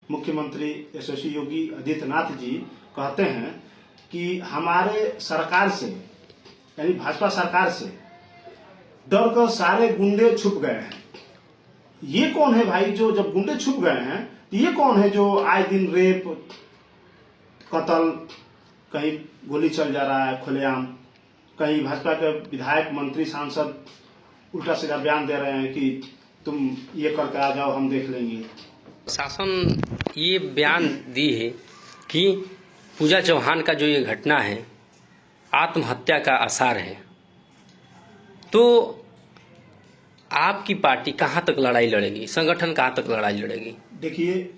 मुख्यमंत्री यशस्वी योगी आदित्यनाथ जी कहते हैं कि हमारे सरकार से यानी भाजपा सरकार से डर कर सारे गुंडे छुप गए हैं। ये कौन है भाई जो जब गुंडे छुप गए हैं तो ये कौन है जो आए दिन रेप कत्ल कहीं गोली चल जा रहा है खुलेआम, कहीं भाजपा के विधायक मंत्री सांसद उल्टा सीधा बयान दे रहे हैं कि तुम ये करके आ जाओ हम देख लेंगे। शासन ये बयान दी है कि पूजा चौहान का जो ये घटना है आत्महत्या का आसार है, तो आपकी पार्टी कहाँ तक लड़ाई लड़ेगी, संगठन कहाँ तक लड़ाई लड़ेगी? देखिए,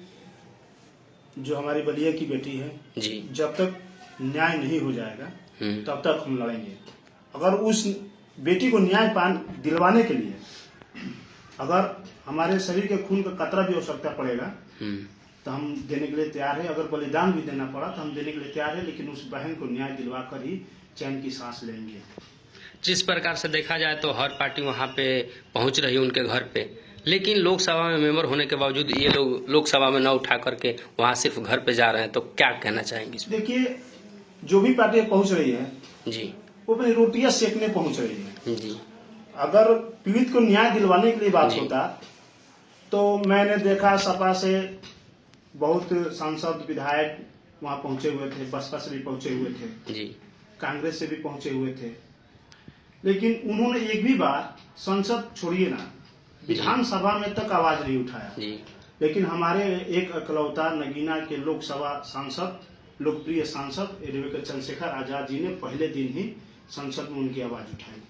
जो हमारी बलिया की बेटी है जी, जब तक न्याय नहीं हो जाएगा तब तक हम लड़ेंगे। अगर उस बेटी को न्याय दिलवाने के लिए अगर हमारे शरीर के खून का कतरा भी आवश्यकता पड़ेगा तो हम देने के लिए तैयार है। अगर बलिदान भी देना पड़ा तो हम देने के लिए तैयार है, लेकिन उस बहन को न्याय दिलवा कर ही चैन की सांस लेंगे। जिस प्रकार से देखा जाए तो हर पार्टी वहाँ पे पहुँच रही है उनके घर पे, लेकिन लोकसभा में मेंबर होने के बावजूद ये लोग लोकसभा में न उठा करके वहाँ सिर्फ घर पे जा रहे हैं, तो क्या कहना चाहेंगे इसमें? देखिए, जो भी पार्टी पहुँच रही है जी, वो अपनी रोटियां सेकने पहुँच रही है जी। अगर पीड़ित को न्याय दिलवाने के लिए बात होता तो मैंने देखा सपा से बहुत सांसद विधायक वहां पहुंचे हुए थे, बसपा से भी पहुंचे हुए थे जी, कांग्रेस से भी पहुंचे हुए थे, लेकिन उन्होंने एक भी बार संसद छोड़िए ना विधानसभा में तक आवाज नहीं उठाया जी। लेकिन हमारे एक अकलौता नगीना के लोकसभा सांसद, लोकप्रिय सांसद एडवोकेट चंद्रशेखर आजाद जी ने पहले दिन ही संसद में उनकी आवाज उठाई।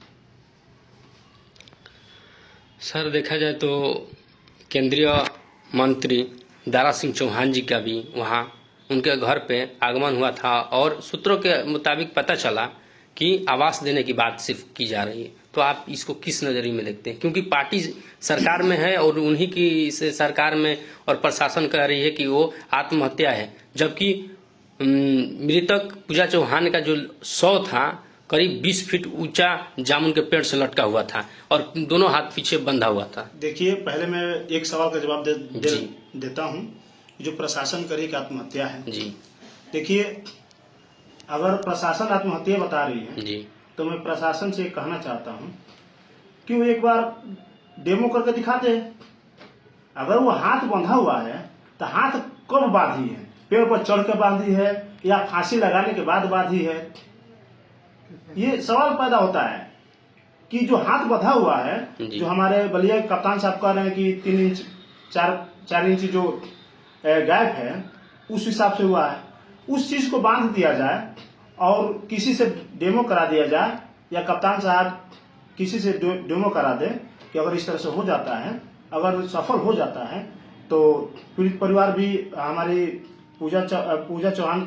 सर, देखा जाए तो केंद्रीय मंत्री दारा सिंह चौहान जी का भी वहाँ उनके घर पे आगमन हुआ था और सूत्रों के मुताबिक पता चला कि आवास देने की बात सिर्फ की जा रही है, तो आप इसको किस नज़रिए में देखते हैं? क्योंकि पार्टी सरकार में है और उन्हीं की से सरकार में और प्रशासन कह रही है कि वो आत्महत्या है, जबकि मृतक पूजा चौहान का जो शव था करीब 20 फीट ऊंचा जामुन के पेड़ से लटका हुआ था और दोनों हाथ पीछे बंधा हुआ था। देखिए, पहले मैं एक सवाल का जवाब देता हूं, जो प्रशासन करे कि आत्महत्या है जी। देखिए, अगर प्रशासन आत्महत्या बता रही है जी, तो मैं प्रशासन से कहना चाहता हूं कि वो एक बार डेमो करके दिखा दे। अगर वो हाथ बंधा हुआ है तो हाथ कब बांधी है? पेड़ पर चढ़ के बांधी है या फांसी लगाने के बाद बांधी है? ये सवाल पैदा होता है कि जो हाथ बंधा हुआ है, जो हमारे बलिया कप्तान साहब कह रहे हैं कि 3 इंच 4 इंच जो गैप है उस हिसाब से हुआ है, उस चीज को बांध दिया जाए और किसी से डेमो करा दिया जाए या कप्तान साहब किसी से डेमो करा दे कि अगर इस तरह से हो जाता है, अगर सफल हो जाता है तो पीड़ित परिवार भी, हमारी पूजा चौहान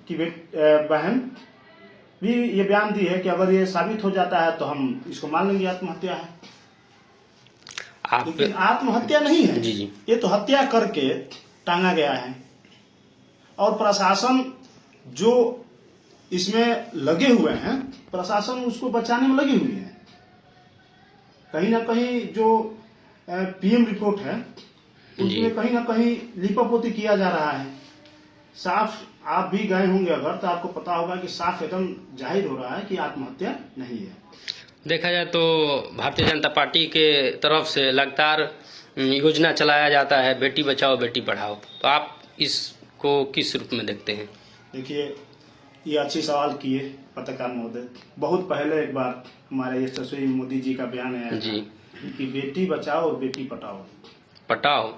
की बहन भी ये बयान दी है कि अगर ये साबित हो जाता है तो हम इसको मान लेंगे आत्महत्या है। लेकिन आत्महत्या नहीं है जी। ये तो हत्या करके टांगा गया है और प्रशासन जो इसमें लगे हुए हैं, प्रशासन उसको बचाने में लगी हुई है। कहीं ना कहीं जो पीएम रिपोर्ट है उसमें कहीं ना कहीं लिपापोती किया जा रहा है। साफ आप भी गए होंगे अगर तो आपको पता होगा कि साफ एकदम जाहिर हो रहा है कि आत्महत्या नहीं है। देखा जाए तो भारतीय जनता पार्टी के तरफ से लगातार योजना चलाया जाता है बेटी बचाओ बेटी पढ़ाओ, तो आप इसको किस रूप में देखते हैं? देखिए, ये अच्छी सवाल किए पत्रकार महोदय। बहुत पहले एक बार हमारे यशस्वी मोदी जी का बयान आया जी कि बेटी बचाओ और बेटी पढ़ाओ। पढ़ाओ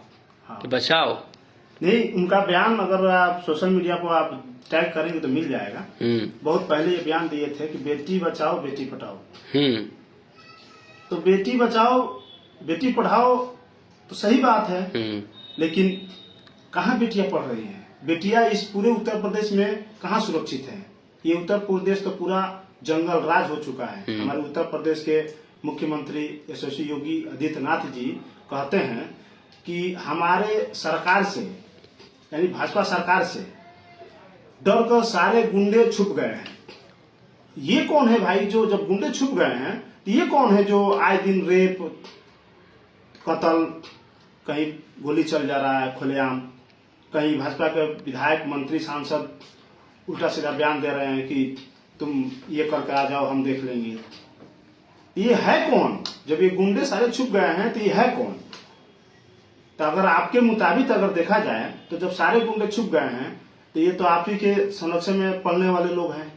हाँ, कि बचाओ नहीं, उनका बयान अगर आप सोशल मीडिया पर आप टैग करेंगे तो मिल जाएगा। बहुत पहले ये बयान दिए थे कि बेटी बचाओ बेटी पढ़ाओ। तो बेटी बचाओ बेटी पढ़ाओ तो सही बात है, लेकिन कहाँ बेटियां पढ़ रही हैं? बेटियां इस पूरे उत्तर प्रदेश में कहाँ सुरक्षित हैं? ये उत्तर प्रदेश तो पूरा जंगल राज हो चुका है। हमारे उत्तर प्रदेश के मुख्यमंत्री यशस्वी योगी आदित्यनाथ जी कहते हैं कि हमारे सरकार से यानी भाजपा सरकार से डर कर सारे गुंडे छुप गए हैं। ये कौन है भाई जो जब गुंडे छुप गए हैं तो ये कौन है जो आए दिन रेप कत्ल कहीं गोली चल जा रहा है खुलेआम, कहीं भाजपा के विधायक मंत्री सांसद उल्टा सीधा बयान दे रहे हैं कि तुम ये करके आ जाओ, हम देख लेंगे। ये है कौन? जब ये गुंडे सारे छुप गए हैं तो ये है कौन? तो अगर आपके मुताबिक अगर देखा जाए तो जब सारे गुंडे छुप गए हैं तो ये तो आप ही के संरक्षण में पलने वाले लोग हैं।